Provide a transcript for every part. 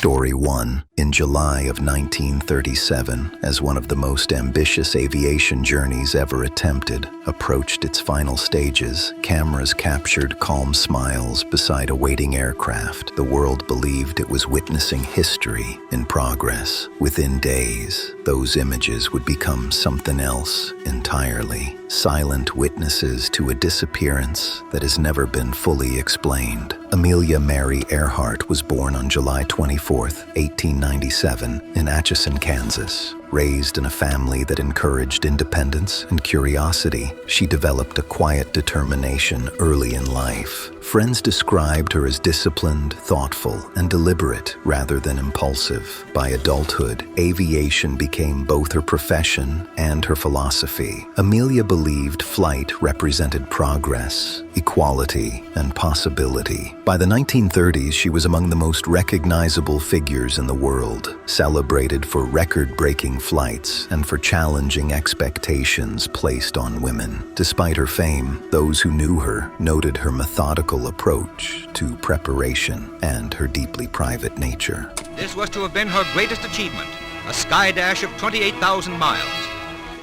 Story 1. In July of 1937, as one of the most ambitious aviation journeys ever attempted approached its final stages, cameras captured calm smiles beside a waiting aircraft. The world believed it was witnessing history in progress. Within days, those images would become something else entirely. Silent witnesses to a disappearance that has never been fully explained. Amelia Mary Earhart was born on July 24, 1897, in Atchison, Kansas. Raised in a family that encouraged independence and curiosity, she developed a quiet determination early in life. Friends described her as disciplined, thoughtful, and deliberate rather than impulsive. By adulthood, aviation became both her profession and her philosophy. Amelia believed flight represented progress, equality, and possibility. By the 1930s, she was among the most recognizable figures in the world, celebrated for record-breaking flights and for challenging expectations placed on women. Despite her fame, those who knew her noted her methodical approach to preparation and her deeply private nature. This was to have been her greatest achievement, a sky dash of 28,000 miles.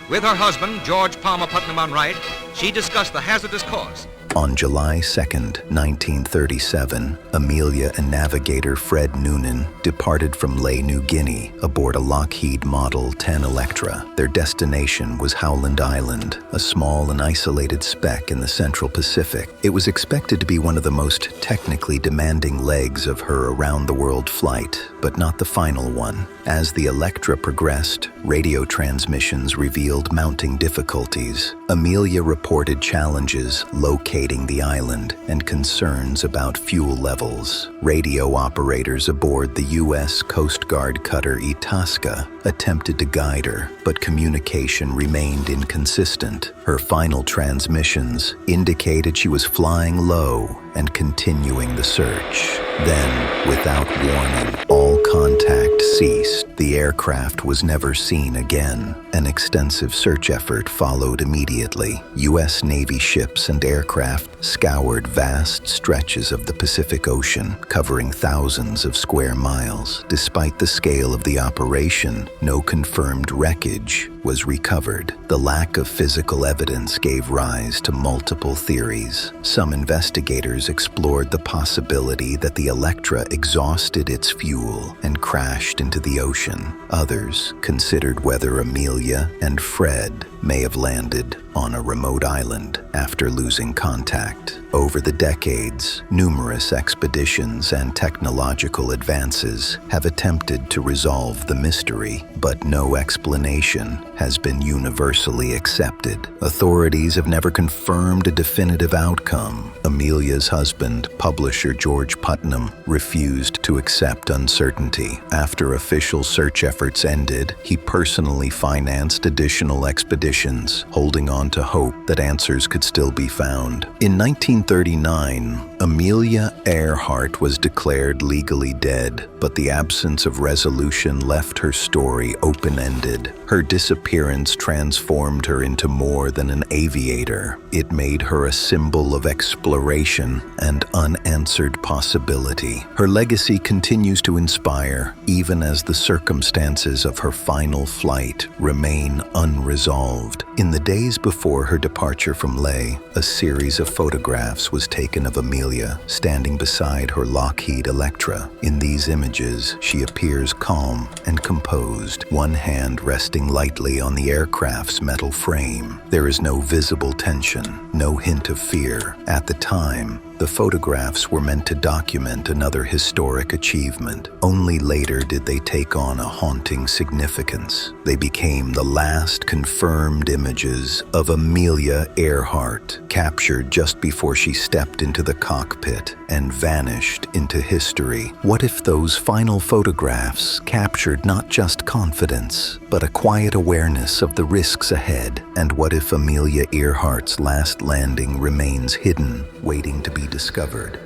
With her husband, George Palmer Putnam on right, she discussed the hazardous course. On July 2, 1937, Amelia and navigator Fred Noonan departed from Lae, New Guinea aboard a Lockheed Model 10 Electra. Their destination was Howland Island, a small and isolated speck in the Central Pacific. It was expected to be one of the most technically demanding legs of her around-the-world flight, but not the final one. As the Electra progressed, radio transmissions revealed mounting difficulties. Amelia reported challenges locating the island and concerns about fuel levels. Radio operators aboard the U.S. Coast Guard cutter Itasca attempted to guide her, but communication remained inconsistent. Her final transmissions indicated she was flying low and continuing the search. Then, without warning, all contact ceased. The aircraft was never seen again. An extensive search effort followed immediately. U.S. Navy ships and aircraft scoured vast stretches of the Pacific Ocean, covering thousands of square miles. Despite the scale of the operation, no confirmed wreckage was recovered. The lack of physical evidence gave rise to multiple theories. Some investigators explored the possibility that the Electra exhausted its fuel and crashed into the ocean. Others considered whether Amelia and Fred may have landed on a remote island after losing contact. Over the decades, numerous expeditions and technological advances have attempted to resolve the mystery, but no explanation has been universally accepted. Authorities have never confirmed a definitive outcome. Amelia's husband, publisher George Putnam, refused to accept uncertainty. After official search efforts ended, he personally financed additional expeditions, holding on to hope that answers could still be found. In 1939, Amelia Earhart was declared legally dead, but the absence of resolution left her story open-ended. Her disappearance transformed her into more than an aviator. It made her a symbol of exploration and unanswered possibility. Her legacy continues to inspire, even as the circumstances of her final flight remain unresolved. In the days before her departure from Lae, a series of photographs was taken of Amelia standing beside her Lockheed Electra. In these images, she appears calm and composed, one hand resting lightly on the aircraft's metal frame. There is no visible tension, no hint of fear. At the time, the photographs were meant to document another historic achievement. Only later did they take on a haunting significance. They became the last confirmed images of Amelia Earhart, captured just before she stepped into the cockpit and vanished into history. What if those final photographs captured not just confidence, but a quiet awareness of the risks ahead? And what if Amelia Earhart's last landing remains hidden, waiting to be discovered?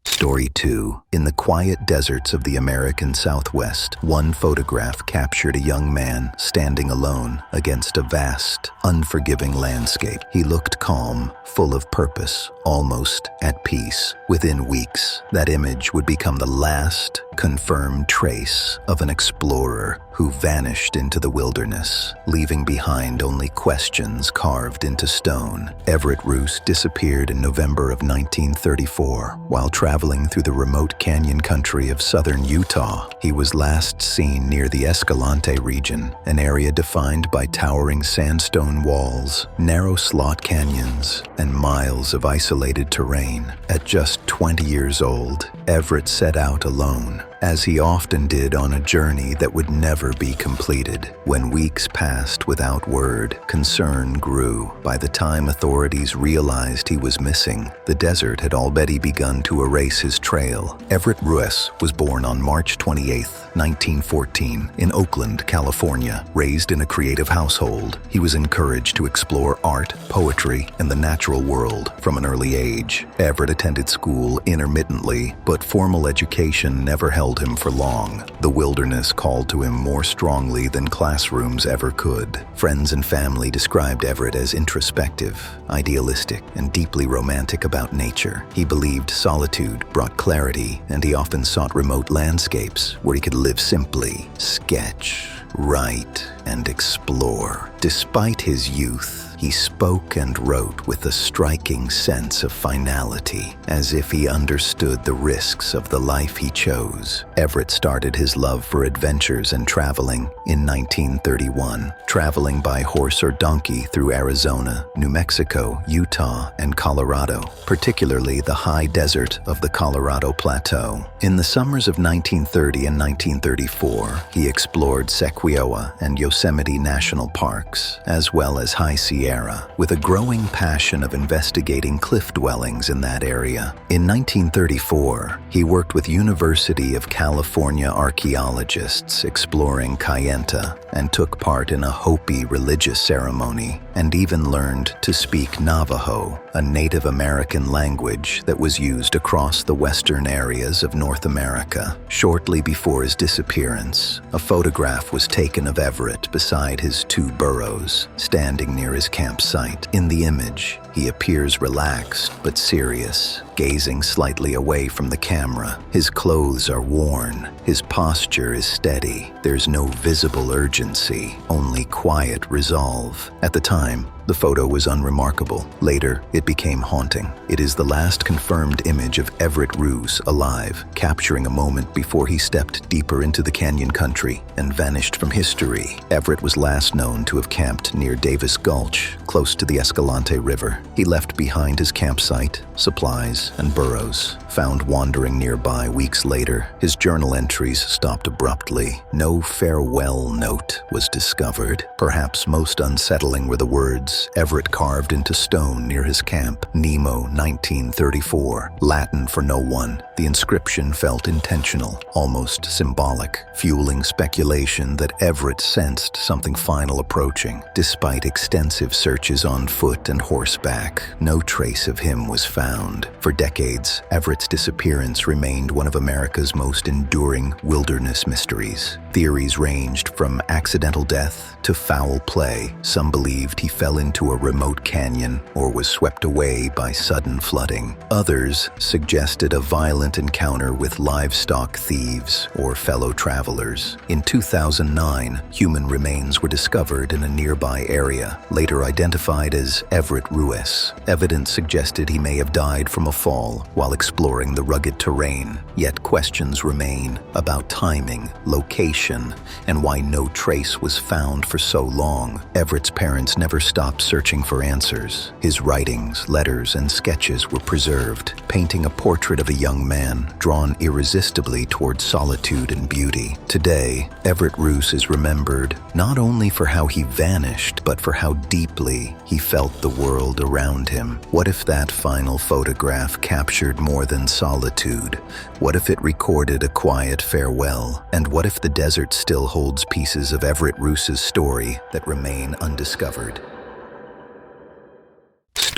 Story 2. In the quiet deserts of the American Southwest, one photograph captured a young man standing alone against a vast, unforgiving landscape. He looked calm, full of purpose, almost at peace. Within weeks, that image would become the last confirmed trace of an explorer who vanished into the wilderness, leaving behind only questions carved into stone. Everett Ruess disappeared in November of 1934 while traveling through the remote canyon country of southern Utah. He was last seen near the Escalante region, an area defined by towering sandstone walls, narrow slot canyons, and miles of isolated terrain. At just 20 years old, Everett set out alone, as he often did on a journey that would never be completed. When weeks passed without word, concern grew. By the time authorities realized he was missing, the desert had already begun to erase his trail. Everett Ruess was born on March 28, 1914, in Oakland, California. Raised in a creative household, he was encouraged to explore art, poetry, and the natural world from an early age. Everett attended school intermittently, but formal education never held him for long. The wilderness called to him more strongly than classrooms ever could. Friends and family described Everett as introspective, idealistic, and deeply romantic about nature. He believed solitude brought clarity, and he often sought remote landscapes where he could live simply, sketch, write, and explore. Despite his youth, he spoke and wrote with a striking sense of finality, as if he understood the risks of the life he chose. Everett started his love for adventures and traveling in 1931, traveling by horse or donkey through Arizona, New Mexico, Utah, and Colorado, particularly the high desert of the Colorado Plateau. In the summers of 1930 and 1934, he explored Sequoia and Yosemite National Parks, as well as High Sierra, with a growing passion of investigating cliff dwellings in that area. In 1934, he worked with University of California archaeologists exploring Kayenta and took part in a Hopi religious ceremony, and even learned to speak Navajo, a Native American language that was used across the western areas of North America. Shortly before his disappearance, a photograph was taken of Everett beside his two burros, standing near his campsite. In the image, he appears relaxed but serious, gazing slightly away from the camera. His clothes are worn, his posture is steady. There's no visible urgency, only quiet resolve. At the time, the photo was unremarkable. Later, it became haunting. It is the last confirmed image of Everett Ruess alive, capturing a moment before he stepped deeper into the canyon country and vanished from history. Everett was last known to have camped near Davis Gulch, close to the Escalante River. He left behind his campsite, supplies, and burros. Found wandering nearby weeks later, his journal entries stopped abruptly. No farewell note was discovered. Perhaps most unsettling were the words Everett carved into stone near his camp, Nemo 1934, Latin for no one. The inscription felt intentional, almost symbolic, fueling speculation that Everett sensed something final approaching. Despite extensive searches on foot and horseback, no trace of him was found. For decades, Everett's disappearance remained one of America's most enduring wilderness mysteries. Theories ranged from accidental death to foul play. Some believed he fell into a remote canyon or was swept away by sudden flooding. Others suggested a violent encounter with livestock thieves or fellow travelers. In 2009, human remains were discovered in a nearby area, later identified as Everett Ruess. Evidence suggested he may have died from a fall while exploring the rugged terrain. Yet questions remain about timing, location, and why no trace was found for so long. Everett's parents never stopped searching for answers. His writings, letters, and sketches were preserved, painting a portrait of a young man drawn irresistibly toward solitude and beauty. Today, Everett Ruess is remembered not only for how he vanished, but for how deeply he felt the world around him. What if that final photograph captured more than solitude? What if it recorded a quiet farewell? And what if the desert still holds pieces of Everett Ruess's story that remain undiscovered?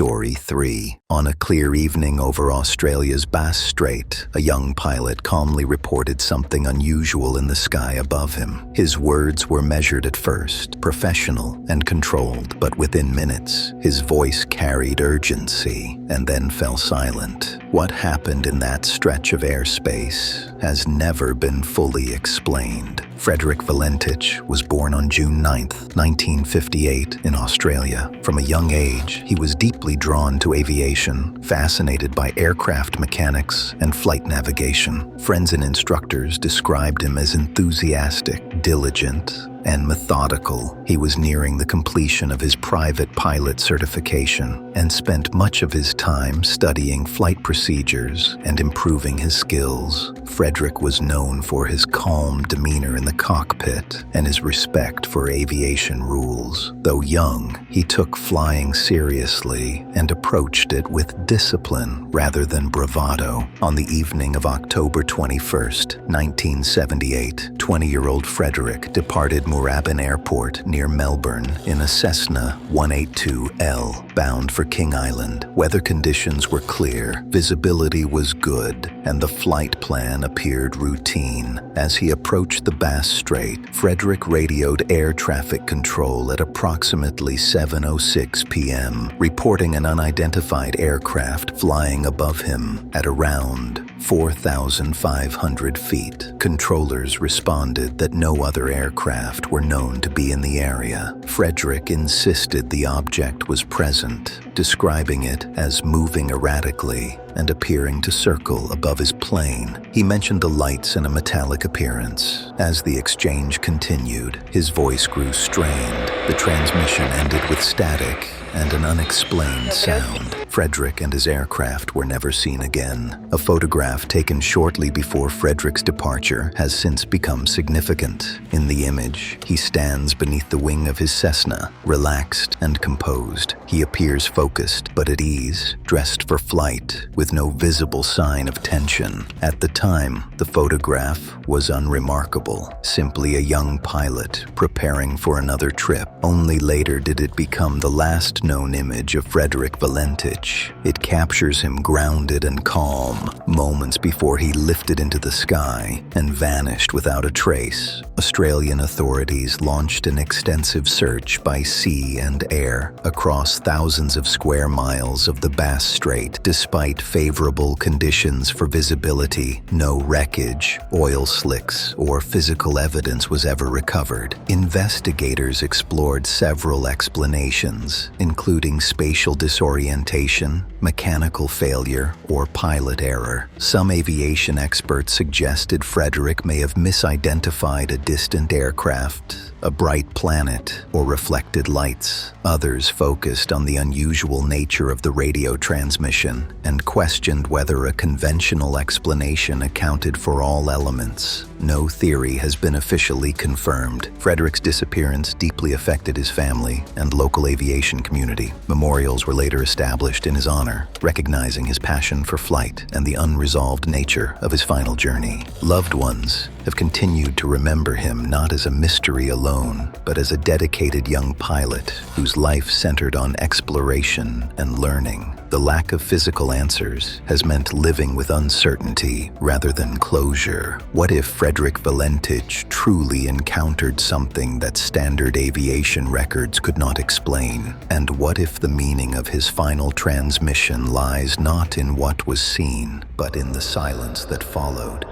Story 3. On a clear evening over Australia's Bass Strait, a young pilot calmly reported something unusual in the sky above him. His words were measured at first, professional and controlled, but within minutes, his voice carried urgency and then fell silent. What happened in that stretch of airspace has never been fully explained. Frederick Valentich was born on June 9, 1958, in Australia. From a young age, he was deeply drawn to aviation, fascinated by aircraft mechanics and flight navigation. Friends and instructors described him as enthusiastic, diligent, and methodical. He was nearing the completion of his private pilot certification and spent much of his time studying flight procedures and improving his skills. Frederick was known for his calm demeanor in the cockpit and his respect for aviation rules. Though young, he took flying seriously and approached it with discipline rather than bravado. On the evening of October 21, 1978, 20-year-old Frederick departed Moorabbin Airport near Melbourne in a Cessna 182L bound for King Island. Weather conditions were clear, visibility was good, and the flight plan appeared routine. As he approached the Bass Strait, Frederick radioed air traffic control at approximately 7:06 p.m., reporting an unidentified aircraft flying above him at around 4,500 feet. Controllers responded that no other aircraft were known to be in the area. Frederick insisted the object was present, describing it as moving erratically and appearing to circle above his plane. He mentioned the lights and a metallic appearance. As the exchange continued, his voice grew strained. The transmission ended with static and an unexplained sound. Frederick and his aircraft were never seen again. A photograph taken shortly before Frederick's departure has since become significant. In the image, he stands beneath the wing of his Cessna, relaxed and composed. He appears focused but at ease, dressed for flight, with no visible sign of tension. At the time, the photograph was unremarkable, simply a young pilot preparing for another trip. Only later did it become the last known image of Frederick Valentich. It captures him grounded and calm, moments before he lifted into the sky and vanished without a trace. Australian authorities launched an extensive search by sea and air across thousands of square miles of the Bass Strait. Despite favorable conditions for visibility, no wreckage, oil slicks, or physical evidence was ever recovered. Investigators explored several explanations, including spatial disorientation, mechanical failure, or pilot error. Some aviation experts suggested Frederick may have misidentified a distant aircraft, a bright planet, or reflected lights. Others focused on the unusual nature of the radio transmission and questioned whether a conventional explanation accounted for all elements. No theory has been officially confirmed. Frederick's disappearance deeply affected his family and local aviation community. Memorials were later established in his honor, recognizing his passion for flight and the unresolved nature of his final journey. Loved ones have continued to remember him not as a mystery alone, but as a dedicated young pilot whose life centered on exploration and learning. The lack of physical answers has meant living with uncertainty rather than closure. What if Frederick Valentich truly encountered something that standard aviation records could not explain? And what if the meaning of his final transmission lies not in what was seen, but in the silence that followed?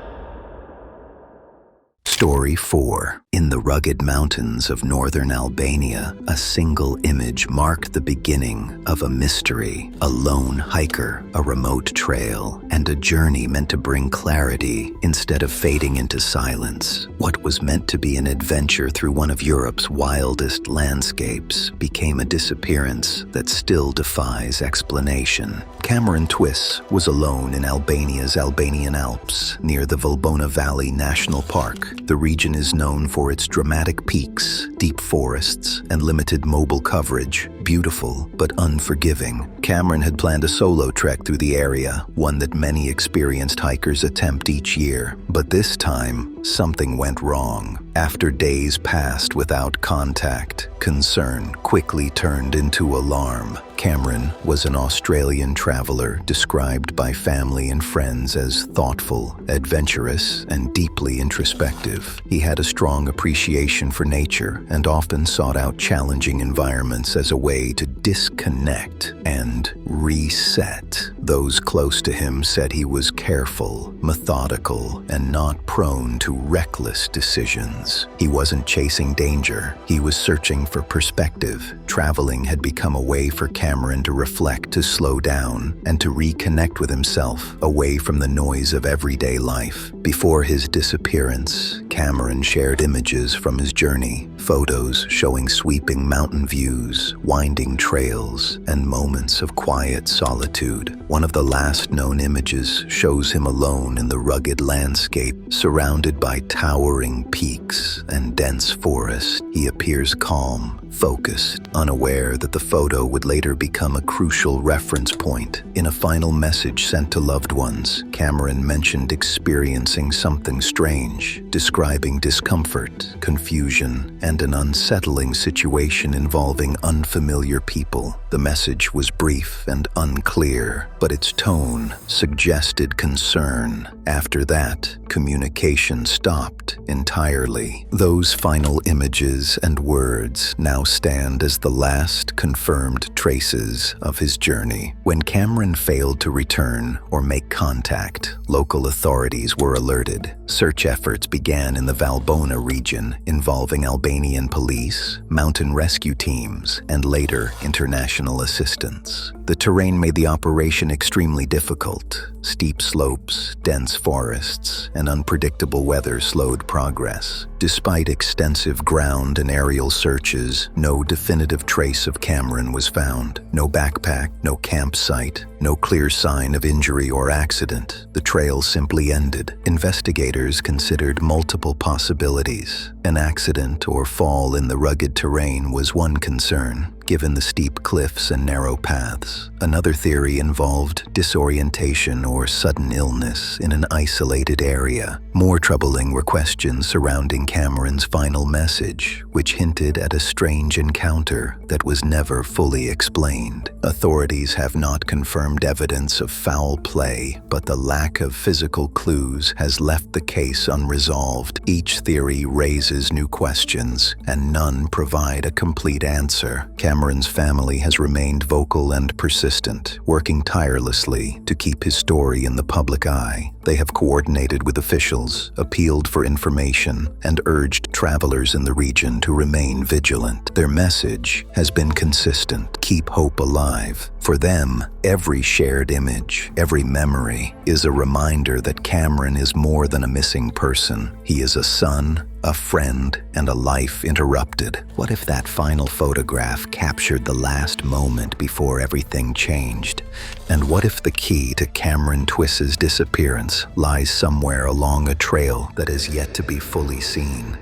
Story 4. In the rugged mountains of northern Albania, a single image marked the beginning of a mystery. A lone hiker, a remote trail, and a journey meant to bring clarity instead of fading into silence. What was meant to be an adventure through one of Europe's wildest landscapes became a disappearance that still defies explanation. Cameron Twiss was alone in Albania's Albanian Alps, near the Valbona Valley National Park. The region is known for its dramatic peaks, deep forests, and limited mobile coverage. Beautiful, but unforgiving. Cameron had planned a solo trek through the area, one that many experienced hikers attempt each year. But this time, something went wrong. After days passed without contact, concern quickly turned into alarm. Cameron was an Australian traveler described by family and friends as thoughtful, adventurous, and deeply introspective. He had a strong appreciation for nature and often sought out challenging environments as a way to disconnect and reset. Those close to him said he was careful, methodical, and not prone to reckless decisions. He wasn't chasing danger. He was searching for perspective. Traveling had become a way for Cameron to reflect, to slow down, and to reconnect with himself, away from the noise of everyday life. Before his disappearance, Cameron shared images from his journey, photos showing sweeping mountain views, winding trails, and moments of quiet solitude. One of the last known images shows him alone in the rugged landscape, surrounded by towering peaks and dense forest. He appears calm, focused, unaware that the photo would later become a crucial reference point. In a final message sent to loved ones, Cameron mentioned experiencing something strange, describing discomfort, confusion, and an unsettling situation involving unfamiliar people. The message was brief and unclear, but its tone suggested concern. After that, communication stopped entirely. Those final images and words now stand as the last confirmed traces of his journey. When Cameron failed to return or make contact, local authorities were alerted. Search efforts began in the Valbona region, involving Albanian police, mountain rescue teams, and later international assistance. The terrain made the operation extremely difficult. Steep slopes, dense forests, and unpredictable weather slowed progress. Despite extensive ground and aerial searches, no definitive trace of Cameron was found. No backpack, no campsite, no clear sign of injury or accident. The trail simply ended. Investigators considered multiple possibilities. An accident or fall in the rugged terrain was one concern, given the steep cliffs and narrow paths. Another theory involved disorientation or sudden illness in an isolated area. More troubling were questions surrounding Cameron's final message, which hinted at a strange encounter that was never fully explained. Authorities have not confirmed evidence of foul play, but the lack of physical clues has left the case unresolved. Each theory raises new questions, and none provide a complete answer. Cameron's family has remained vocal and persistent, working tirelessly to keep his story in the public eye. They have coordinated with officials, appealed for information, and urged travelers in the region to remain vigilant. Their message has been consistent: keep hope alive. For them, every shared image, every memory, is a reminder that Cameron is more than a missing person. He is a son, a friend, and a life interrupted. What if that final photograph captured the last moment before everything changed? And what if the key to Cameron Twiss's disappearance lies somewhere along a trail that is yet to be fully seen?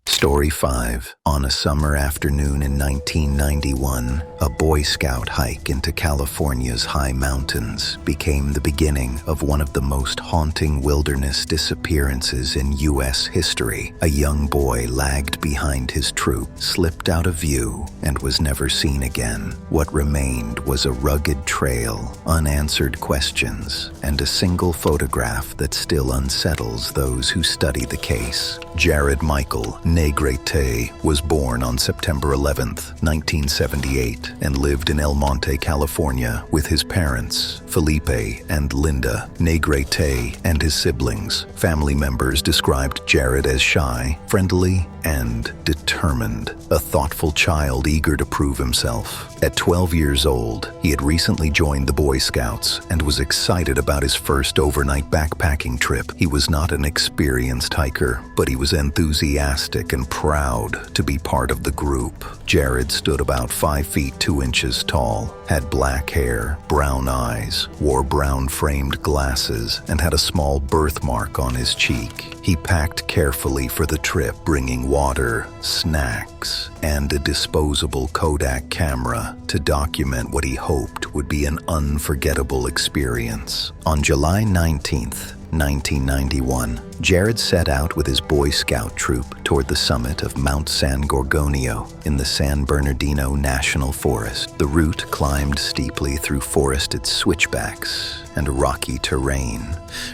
Story 5. On a summer afternoon in 1991, a Boy Scout hike into California's high mountains became the beginning of one of the most haunting wilderness disappearances in U.S. history. A young boy lagged behind his troop, slipped out of view, and was never seen again. What remained was a rugged trail, unanswered questions, and a single photograph that still unsettles those who study the case. Jared Michael Negrete was born on September 11, 1978, and lived in El Monte, California, with his parents, Felipe and Linda. Negrete and his siblings, family members, described Jared as shy, friendly, and determined, a thoughtful child eager to prove himself. At 12 years old, he had recently joined the Boy Scouts and was excited about his first overnight backpacking trip. He was not an experienced hiker, but he was enthusiastic and proud to be part of the group. Jared stood about 5 feet 2 inches tall, had black hair, brown eyes, wore brown-framed glasses, and had a small birthmark on his cheek. He packed carefully for the trip, bringing water, snacks, and a disposable Kodak camera to document what he hoped would be an unforgettable experience. On July 19th, 1991, Jared set out with his Boy Scout troop toward the summit of Mount San Gorgonio in the San Bernardino National Forest. The route climbed steeply through forested switchbacks and rocky terrain,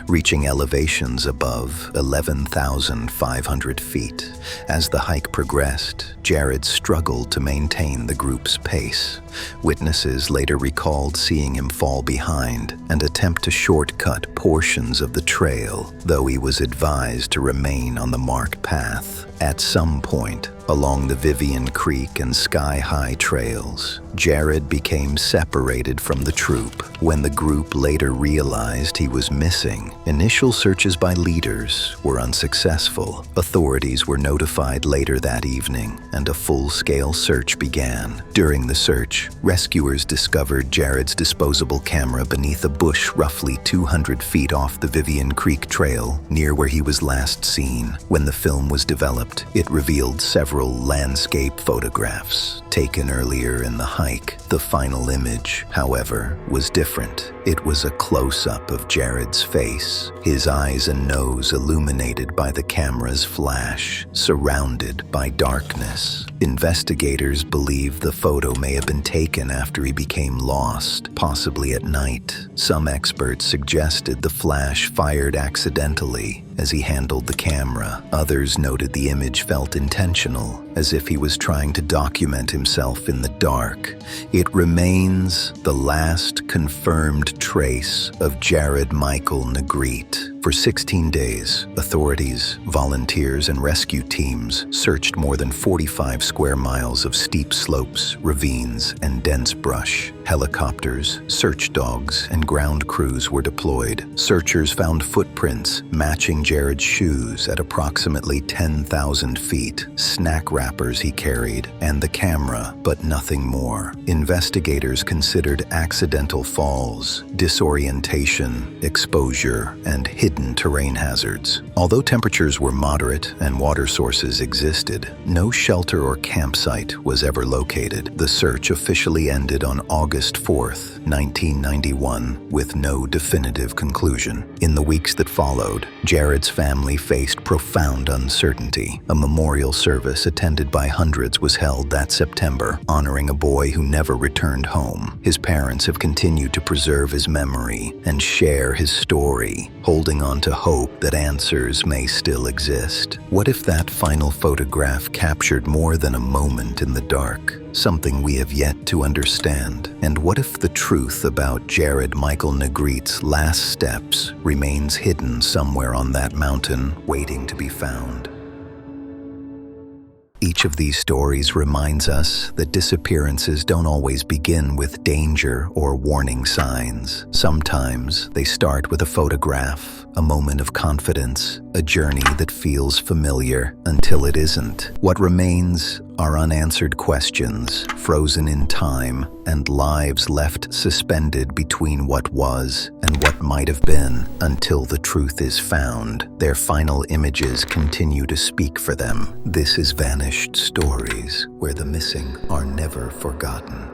reaching elevations above 11,500 feet. As the hike progressed, Jared struggled to maintain the group's pace. Witnesses later recalled seeing him fall behind and attempt to shortcut portions of the trail, though he was advised to remain on the marked path. At some point, along the Vivian Creek and Sky High trails, Jared became separated from the troop. When the group later realized he was missing, initial searches by leaders were unsuccessful. Authorities were notified later that evening, and a full-scale search began. During the search, rescuers discovered Jared's disposable camera beneath a bush roughly 200 feet off the Vivian Creek Trail, near where he was last seen. When the film was developed, it revealed several landscape photographs taken earlier in the hike. The final image, however, was different. It was a close-up of Jared's face, his eyes and nose illuminated by the camera's flash, surrounded by darkness. Investigators believe the photo may have been taken after he became lost, possibly at night. Some experts suggested the flash fired accidentally as he handled the camera. Others noted the image felt intentional, as if he was trying to document himself in the dark. It remains the last confirmed trace of Jared Michael Negrete. For 16 days, authorities, volunteers, and rescue teams searched more than 45 square miles of steep slopes, ravines, and dense brush. Helicopters, search dogs, and ground crews were deployed. Searchers found footprints matching Jared's shoes at approximately 10,000 feet, snack wrappers he carried, and the camera, but nothing more. Investigators considered accidental falls, disorientation, exposure, and hidden terrain hazards. Although temperatures were moderate and water sources existed, no shelter or campsite was ever located. The search officially ended on August 4th, 1991, with no definitive conclusion. In the weeks that followed, Jared's family faced profound uncertainty. A memorial service attended by hundreds was held that September, honoring a boy who never returned home. His parents have continued to preserve his memory and share his story, holding on to hope that answers may still exist. What if that final photograph captured more than a moment in the dark, something we have yet to understand? And what if the truth about Jared Michael Negrete's last steps remains hidden somewhere on that mountain, waiting to be found? Each of these stories reminds us that disappearances don't always begin with danger or warning signs. Sometimes they start with a photograph, a moment of confidence, a journey that feels familiar until it isn't. What remains are unanswered questions, frozen in time, and lives left suspended between what was and what might have been until the truth is found. Their final images continue to speak for them. This is Vanished Stories, where the missing are never forgotten.